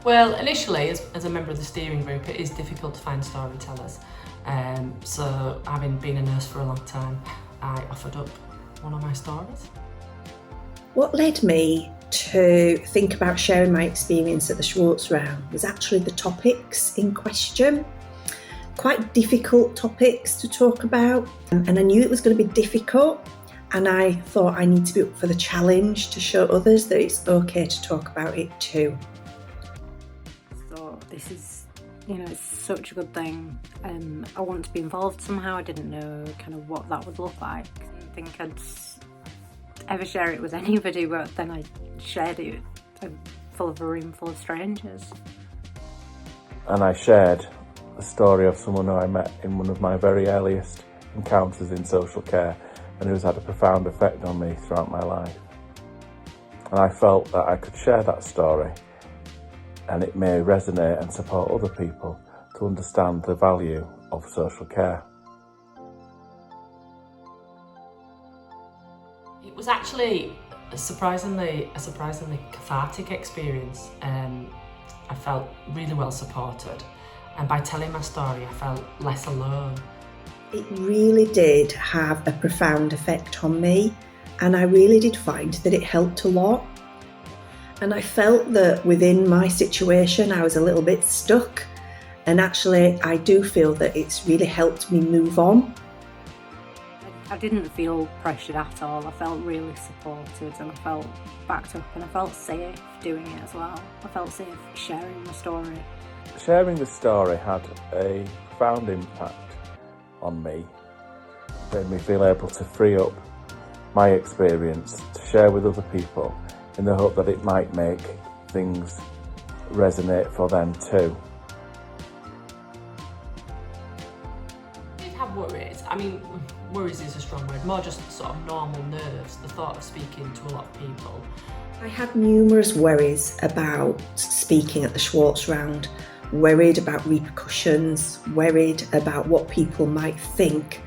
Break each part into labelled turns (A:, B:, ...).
A: Well, initially, as a member of the steering group, it is difficult to find storytellers. So, having been a nurse for a long time, I offered up one of my stories.
B: What led me to think about sharing my experience at the Schwartz Round was actually the topics in question. Quite difficult topics to talk about, and I knew it was going to be difficult, and I thought I need to be up for the challenge to show others that it's okay to talk about it too.
C: So this is, it's such a good thing. I want to be involved somehow. I didn't know kind of what that would look like. I didn't think I'd ever share it with anybody, but then I shared it full of a room full of strangers.
D: And I shared the story of someone who I met in one of my very earliest encounters in social care and who's had a profound effect on me throughout my life. And I felt that I could share that story and it may resonate and support other people to understand the value of social care.
A: It was actually a surprisingly cathartic experience. I felt really well supported, and by telling my story I felt less alone.
B: It really did have a profound effect on me, and I really did find that it helped a lot. And I felt that within my situation I was a little bit stuck, and actually I do feel that it's really helped me move on.
C: I didn't feel pressured at all. I felt really supported and I felt backed up and I felt safe doing it as well. I felt safe sharing my story.
D: Sharing the story had a profound impact on me. It made me feel able to free up my experience to share with other people in the hope that it might make things resonate for them too.
A: I did have worries. I mean, worries is a strong word, more just sort of normal nerves, the thought of speaking to a lot of people.
B: I had numerous worries about speaking at the Schwartz Round, worried about repercussions, worried about what people might think.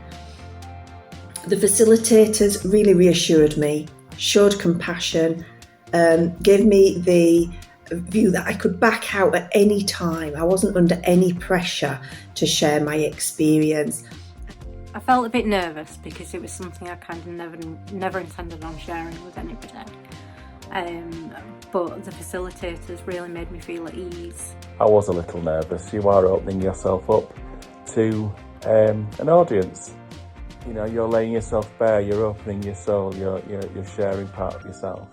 B: The facilitators really reassured me, showed compassion, gave me the view that I could back out at any time. I wasn't under any pressure to share my experience.
C: I felt a bit nervous because it was something I kind of never intended on sharing with anybody. But the facilitators really made me feel at ease.
D: I was a little nervous. You are opening yourself up to an audience. You're laying yourself bare, you're opening your soul, you're sharing part of yourself.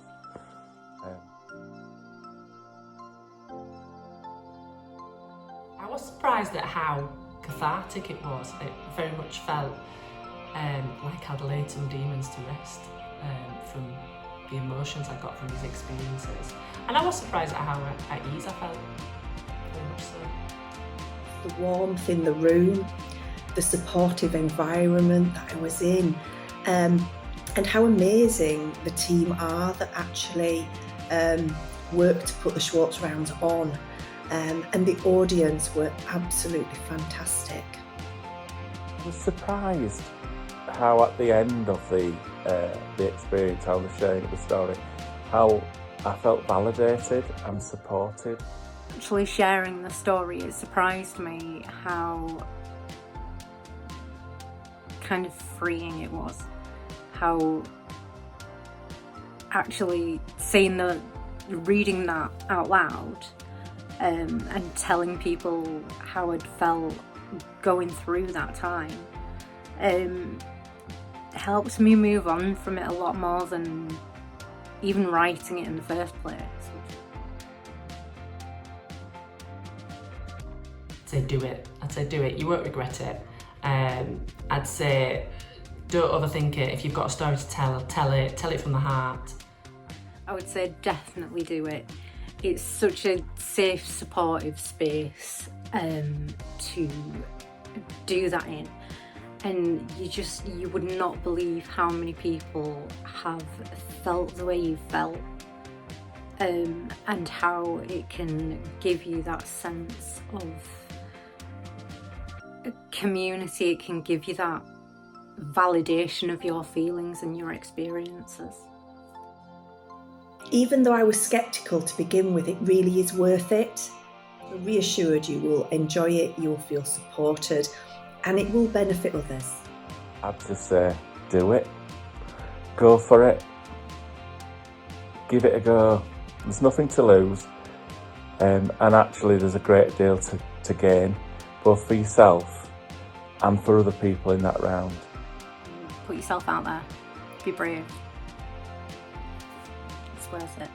A: I was surprised at how cathartic it was. It very much felt like I'd laid some demons to rest from the emotions I got from these experiences. And I was surprised at how at ease I felt, very much so.
B: The warmth in the room, the supportive environment that I was in, and how amazing the team are that actually work to put the Schwartz Rounds on. And the audience were absolutely fantastic.
D: I was surprised how at the end of the experience, how the sharing of the story, how I felt validated and supported.
C: Actually sharing the story, it surprised me how kind of freeing it was. How actually reading that out loud and telling people how I'd felt going through that time helped me move on from it a lot more than even writing it in the first place.
A: I'd say do it. You won't regret it. I'd say don't overthink it. If you've got a story to tell it from the heart.
C: I would say definitely do it. It's such a safe, supportive space to do that in. And you would not believe how many people have felt the way you felt, and how it can give you that sense of community. It can give you that validation of your feelings and your experiences.
B: Even though I was sceptical to begin with, it really is worth it. Reassured you will enjoy it, you will feel supported, and it will benefit others.
D: I'd just say, do it. Go for it. Give it a go. There's nothing to lose. And actually there's a great deal to gain, both for yourself and for other people in that round.
C: Put yourself out there. Be brave. It's worth it.